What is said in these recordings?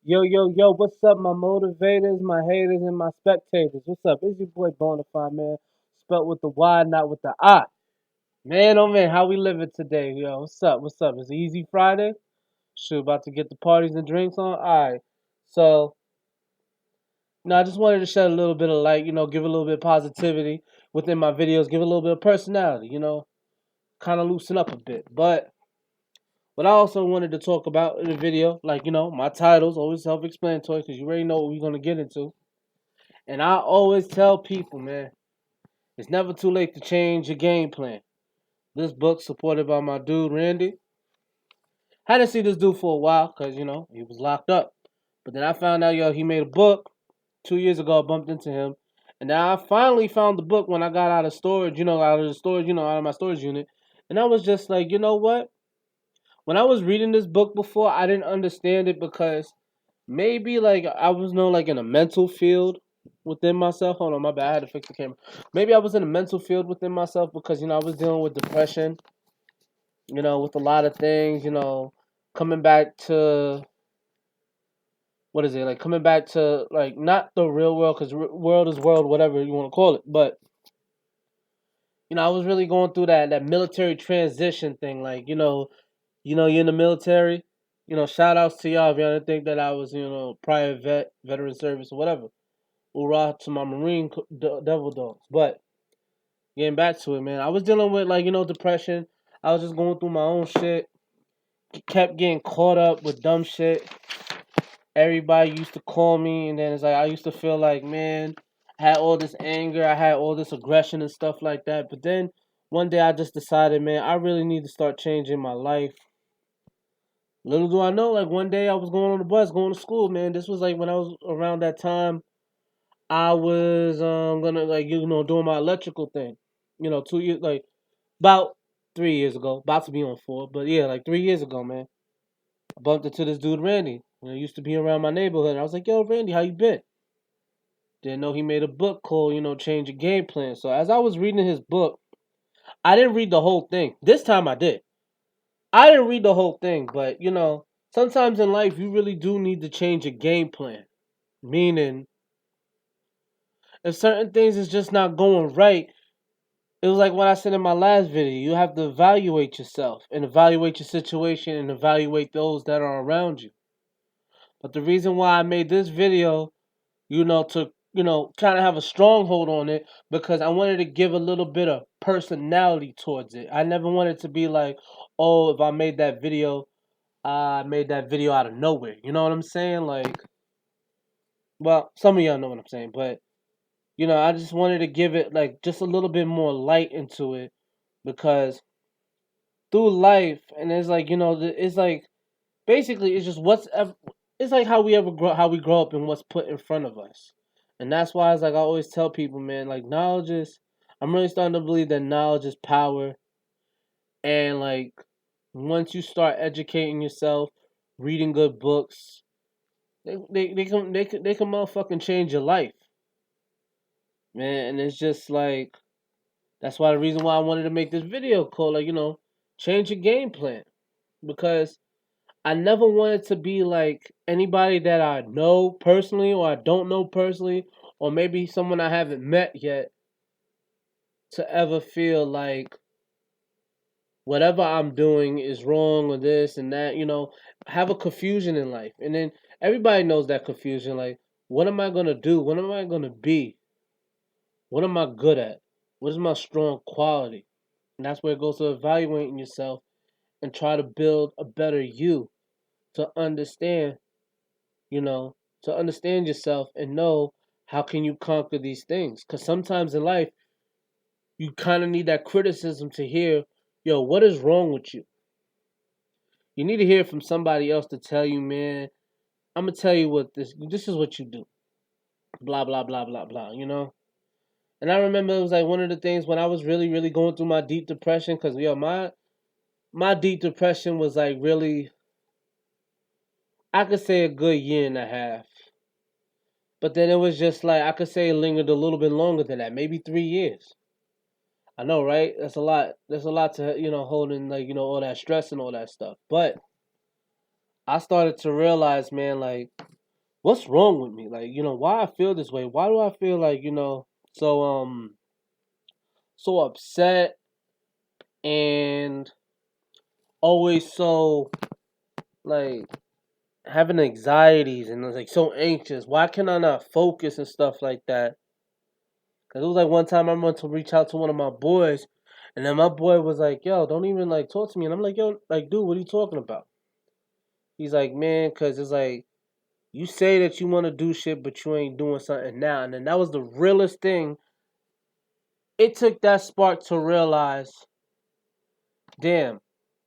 Yo, yo, yo, what's up, my motivators, my haters, and my spectators? What's up? It's your boy Bonafide, man. Spelt with the Y, not with the I. Man, oh man, how we living today? Yo, what's up? What's up? It's Easy Friday. Shoot, about to get the parties and drinks on. Alright. So, I just wanted to shed a little bit of light, give a little bit of positivity within my videos, give a little bit of personality, kind of loosen up a bit. But what I also wanted to talk about in the video, like, my title's always self explanatory because you already know what we're going to get into. And I always tell people, man, it's never too late to change your game plan. This book, supported by my dude Randy, hadn't seen this dude for a while because he was locked up. But then I found out, he made a book 2 years ago. I bumped into him, and now I finally found the book when I got out of storage. Out of the storage, out of my storage unit, and I was just like, you know what? When I was reading this book before, I didn't understand it because maybe like I was no like in a mental field within myself. Hold on, my bad. I had to fix the camera. Maybe I was in a mental field within myself because I was dealing with depression. With a lot of things. Coming back to what is it like? Coming back to like not the real world because world is world, whatever you want to call it. But I was really going through that military transition thing. Like you're in the military. Shout outs to y'all if y'all didn't think that I was prior veteran service or whatever. Hoorah to my Marine Devil Dogs. But getting back to it, man, I was dealing with like depression. I was just going through my own shit. Kept getting caught up with dumb shit. Everybody used to call me, and then it's like I used to feel like, man, I had all this anger, I had all this aggression and stuff like that. But then one day I just decided, man, I really need to start changing my life. Little do I know, like one day I was going on the bus, going to school, man. This was like when I was around that time I was gonna like doing my electrical thing. 2 years like about 3 years ago, about to be on 4, but yeah, like 3 years ago, man. I bumped into this dude Randy. Used to be around my neighborhood. I was like, "Yo, Randy, how you been?" Didn't know he made a book called Change Your Game Plan. So as I was reading his book, I didn't read the whole thing. This time I did. I didn't read the whole thing, but sometimes in life you really do need to change your game plan. Meaning, if certain things is just not going right, it was like what I said in my last video. You have to evaluate yourself and evaluate your situation and evaluate those that are around you. But the reason why I made this video, to kind of have a stronghold on it because I wanted to give a little bit of personality towards it. I never wanted to be like, oh, if I made that video out of nowhere. You know what I'm saying? Like, well, some of y'all know what I'm saying, but I just wanted to give it like just a little bit more light into it because through life, and it's like it's like basically it's just it's like how we grow up and what's put in front of us, and that's why it's like I always tell people, man, like knowledge is. I'm really starting to believe that knowledge is power, and like once you start educating yourself, reading good books, they can motherfucking change your life, man, and it's just like that's why the reason why I wanted to make this video called like change your game plan because I never wanted to be like anybody that I know personally or I don't know personally or maybe someone I haven't met yet to ever feel like whatever I'm doing is wrong or this and that, have a confusion in life. And then everybody knows that confusion like what am I going to do? What am I going to be? What am I good at? What is my strong quality? And that's where it goes to evaluating yourself and try to build a better you to understand you know, to understand yourself and know how can you conquer these things. Because sometimes in life, you kind of need that criticism to hear, yo, what is wrong with you? You need to hear from somebody else to tell you, man, I'm going to tell you what this is what you do. Blah, blah, blah, blah, blah. And I remember it was like one of the things when I was really, really going through my deep depression, because, my deep depression was like really, I could say a good year and a half. But then it was just like I could say it lingered a little bit longer than that, maybe 3 years. I know, right? That's a lot. There's a lot to holding like all that stress and all that stuff. But I started to realize, man, like what's wrong with me? Like, why I feel this way? Why do I feel like, so so upset and always so like having anxieties and like so anxious? Why can I not focus and stuff like that? Cause it was like one time I went to reach out to one of my boys, and then my boy was like, "Yo, don't even like talk to me." And I'm like, "Yo, like, dude, what are you talking about?" He's like, "Man, cause it's like you say that you want to do shit, but you ain't doing something now." And then that was the realest thing. It took that spark to realize, damn,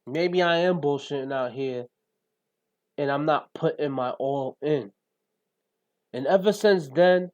maybe I am bullshitting out here, and I'm not putting my all in. And ever since then,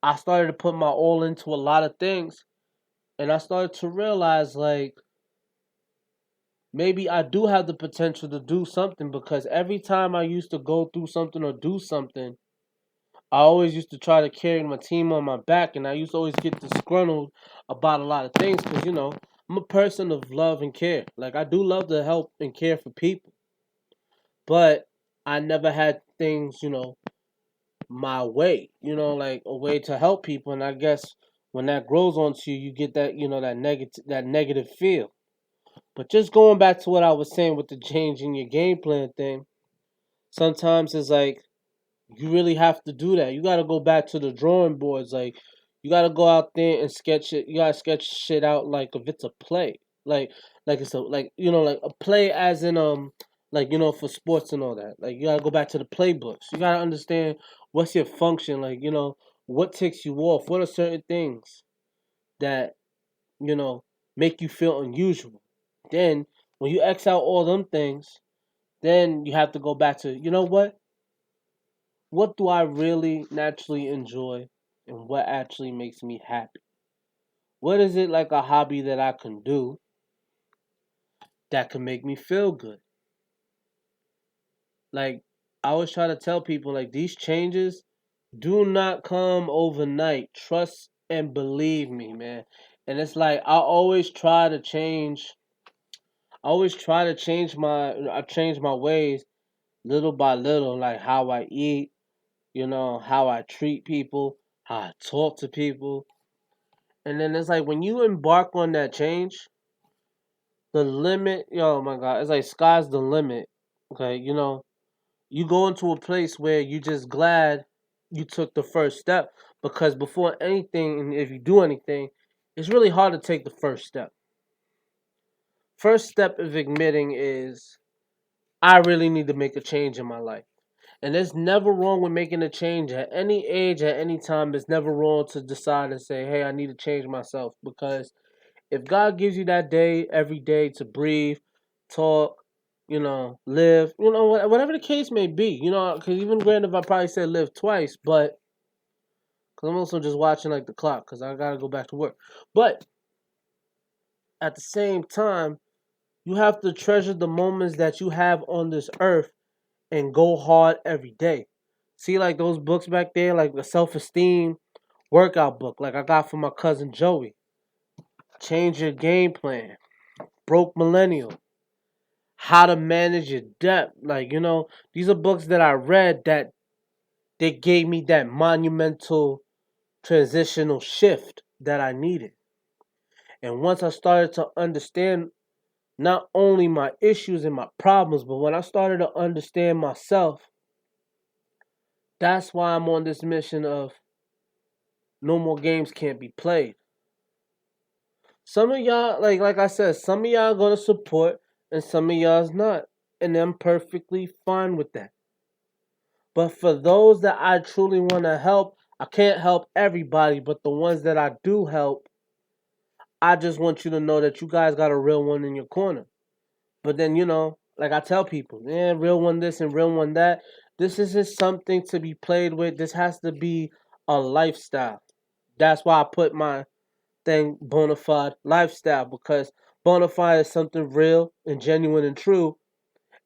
I started to put my all into a lot of things, and I started to realize like maybe I do have the potential to do something because every time I used to go through something or do something, I always used to try to carry my team on my back, and I used to always get disgruntled about a lot of things because, I'm a person of love and care. Like, I do love to help and care for people, but I never had things, my way, like a way to help people. And I guess when that grows onto you, you get that, that negative feel. But just going back to what I was saying with the change in your game plan thing, sometimes it's like you really have to do that. You got to go back to the drawing boards. Like you got to go out there and sketch it. You got to sketch shit out like if it's a play. Like it's a like a play as in like for sports and all that. Like you got to go back to the playbooks. You got to understand what's your function. Like what takes you off. What are certain things that you know make you feel unusual. Then when you X out all them things, then you have to go back to what do I really naturally enjoy and what actually makes me happy? What is it like a hobby that I can do that can make me feel good? Like I always try to tell people like these changes do not come overnight. Trust and believe me, man. And it's like I always try to change my ways little by little, like how I eat, how I treat people, how I talk to people. And then it's like when you embark on that change, the limit, yo, my God, it's like sky's the limit. Okay, you go into a place where you just glad you took the first step because before anything, and if you do anything, it's really hard to take the first step. First step of admitting is I really need to make a change in my life. And there's never wrong with making a change at any age, at any time. It's never wrong to decide and say, hey, I need to change myself. Because if God gives you that day, every day to breathe, talk, live, whatever the case may be, because even granted, if I probably said live twice, but because I'm also just watching like the clock because I got to go back to work. But at the same time, you have to treasure the moments that you have on this earth and go hard every day. See, like those books back there, like the self esteem workout book, like I got from my cousin Joey. Change your game plan. Broke Millennial. How to manage your debt. Like, these are books that I read that they gave me that monumental transitional shift that I needed. And once I started to understand not only my issues and my problems, but when I started to understand myself, that's why I'm on this mission of no more games can't be played. Some of y'all, like I said, some of y'all gonna support and some of y'all's not. And I'm perfectly fine with that. But for those that I truly want to help, I can't help everybody, but the ones that I do help, I just want you to know that you guys got a real one in your corner. But then, like I tell people, yeah, real one this and real one that. This isn't something to be played with. This has to be a lifestyle. That's why I put my thing bona fide lifestyle because bona fide is something real and genuine and true.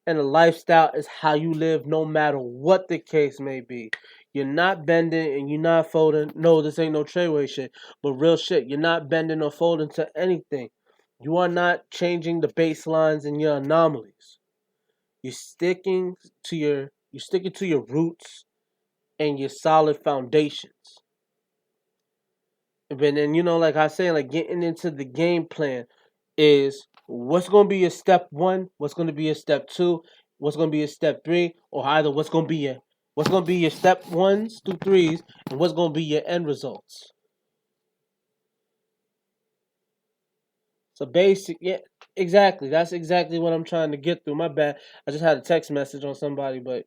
And a lifestyle is how you live no matter what the case may be. You're not bending and you're not folding. No, this ain't no Treyway shit. But real shit, you're not bending or folding to anything. You are not changing the baselines and your anomalies. You're sticking to your roots and your solid foundations. But then, like I say, like getting into the game plan is what's going to be your step one, what's going to be your step two, what's going to be your step three, or either what's going to be your step ones through threes, and what's going to be your end results. So basic, yeah, exactly. That's exactly what I'm trying to get through. My bad. I just had a text message on somebody, but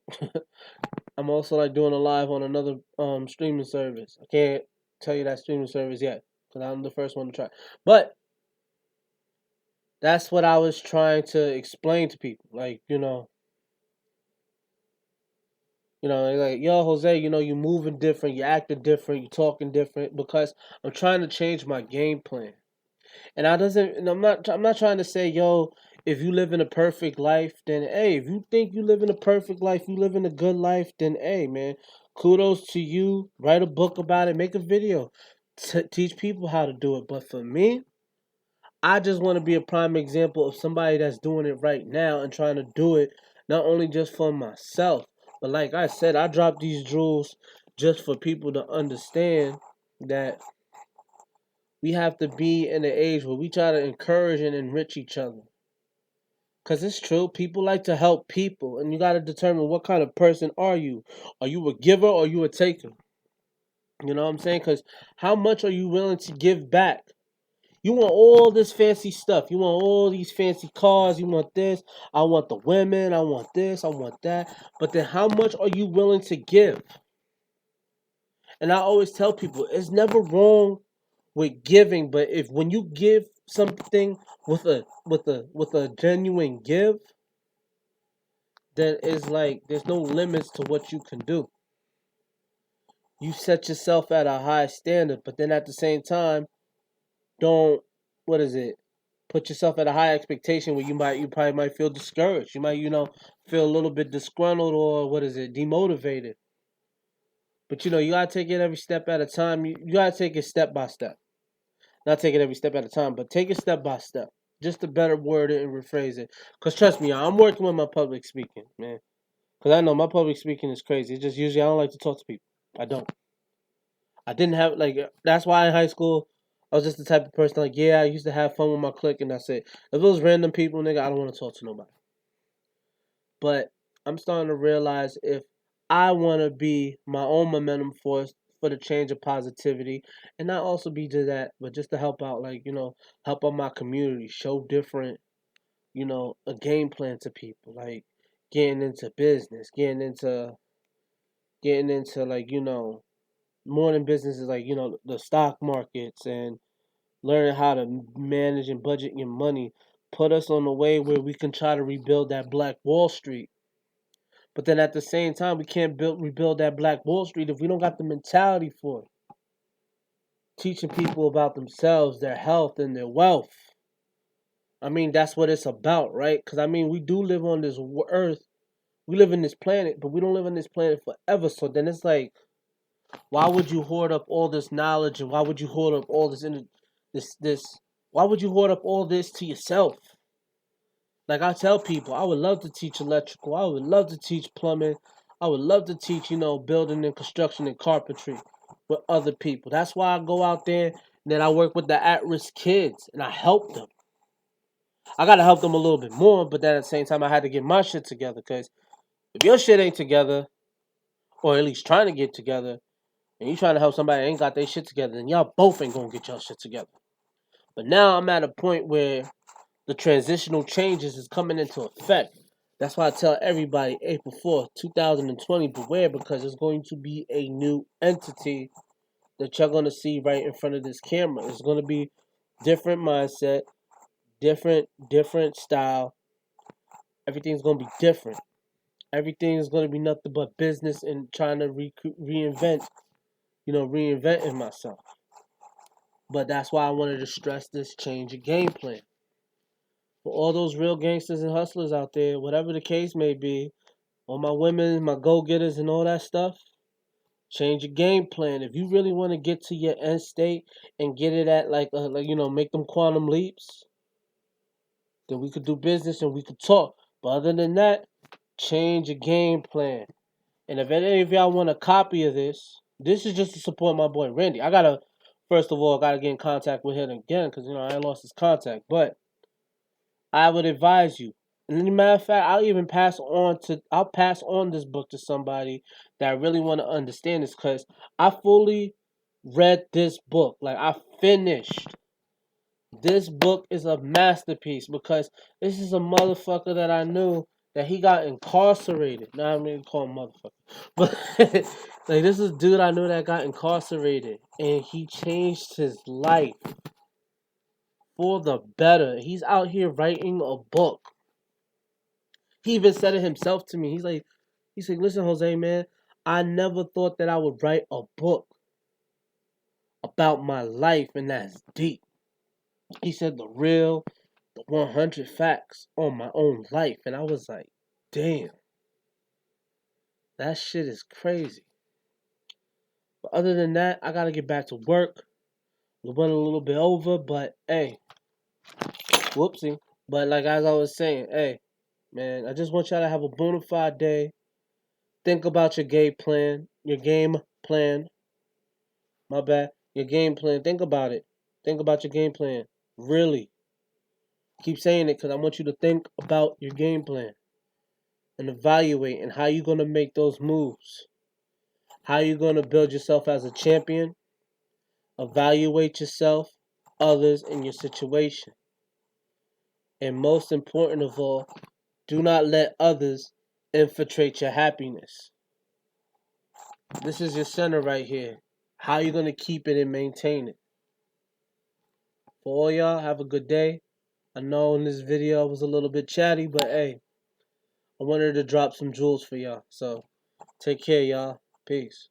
I'm also like doing a live on another streaming service. I can't tell you that streaming service yet because I'm the first one to try. But that's what I was trying to explain to people. Like, like, yo, Jose, you moving different, you acting different, you talking different because I'm trying to change my game plan. And I'm not trying to say, yo, if you live in a perfect life, then hey, if you think you live in a perfect life, you live in a good life, then hey, man, kudos to you. Write a book about it, make a video, teach people how to do it. But for me, I just want to be a prime example of somebody that's doing it right now and trying to do it not only just for myself, but like I said, I drop these jewels just for people to understand that we have to be in an age where we try to encourage and enrich each other. Cause it's true, people like to help people, and you got to determine what kind of person are you. Are you a giver or are you a taker? You know what I'm saying? Cause how much are you willing to give back? You want all this fancy stuff. You want all these fancy cars. You want this. I want the women. I want this. I want that. But then how much are you willing to give? And I always tell people it's never wrong with giving, but if when you give something with a genuine give, then it's like there's no limits to what you can do. You set yourself at a high standard, but then at the same time, don't what is it? Put yourself at a high expectation where you probably might feel discouraged. You might, feel a little bit disgruntled or what is it, demotivated. But you gotta take it every step at a time. You gotta take it step by step. Not take it every step at a time, but take it step by step. Just to better word it and rephrase it. Cause trust me, I'm working with my public speaking, man. Cause I know my public speaking is crazy. It's just usually I don't like to talk to people. I don't. I didn't have like that's why in high school I was just the type of person like yeah I used to have fun with my clique and that's it. If it was random people, nigga, I don't want to talk to nobody. But I'm starting to realize if I want to be my own momentum force for the change of positivity, and not also be to that, but just to help out, like help out my community, show different, a game plan to people, like getting into business, getting into like more than businesses, like the stock markets and learning how to manage and budget your money, put us on the way where we can try to rebuild that Black Wall Street. But then at the same time, we can't rebuild that Black Wall Street if we don't got the mentality for it. Teaching people about themselves, their health, and their wealth. I mean, that's what it's about, right? Because I mean, we do live on this earth. We live in this planet, but we don't live on this planet forever. So then it's like, why would you hoard up all this knowledge, and why would you hoard up all this? Why would you hoard up all this to yourself? Like I tell people, I would love to teach electrical. I would love to teach plumbing. I would love to teach, building and construction and carpentry with other people. That's why I go out there and then I work with the at-risk kids and I help them. I gotta help them a little bit more, but then at the same time, I had to get my shit together. Cause if your shit ain't together, or at least trying to get together, and you trying to help somebody that ain't got their shit together, then y'all both ain't gonna get your shit together. But now I'm at a point where the transitional changes is coming into effect. That's why I tell everybody April 4th, 2020, beware because it's going to be a new entity that you're going to see right in front of this camera. It's going to be different mindset, different style. Everything's going to be different. Everything is going to be nothing but business and trying to reinventing myself. But that's why I wanted to stress this change of game plan. For all those real gangsters and hustlers out there, whatever the case may be, all my women, my go-getters and all that stuff, change your game plan. If you really want to get to your end state and get it at make them quantum leaps, then we could do business and we could talk. But other than that, change your game plan. And if any of y'all want a copy of this, this is just to support my boy Randy. I gotta, first of all, gotta get in contact with him again because I lost his contact. But I would advise you. And as a matter of fact, I'll pass on this book to somebody that really want to understand this because I fully read this book. Like I finished. This book is a masterpiece because this is a motherfucker that I knew that he got incarcerated. Now I'm gonna call him motherfucker, but like this is a dude I knew that got incarcerated and he changed his life for the better. He's out here writing a book. He even said it himself to me. He's like, listen, Jose, man, I never thought that I would write a book about my life, and that's deep. He said the 100 facts on my own life, and I was like, damn, that shit is crazy. But other than that, I gotta get back to work. We went a little bit over, but hey, whoopsie. But like as I was saying, hey, man, I just want y'all to have a bona fide day. Think about your game plan. Your game plan. My bad. Your game plan. Think about it. Think about your game plan. Really. Keep saying it because I want you to think about your game plan and evaluate and how you're going to make those moves. How you're going to build yourself as a champion. Evaluate yourself, others, and your situation. And most important of all, do not let others infiltrate your happiness. This is your center right here. How you going to keep it and maintain it. For all y'all, have a good day. I know in this video I was a little bit chatty, but hey, I wanted to drop some jewels for y'all. So, take care, y'all. Peace.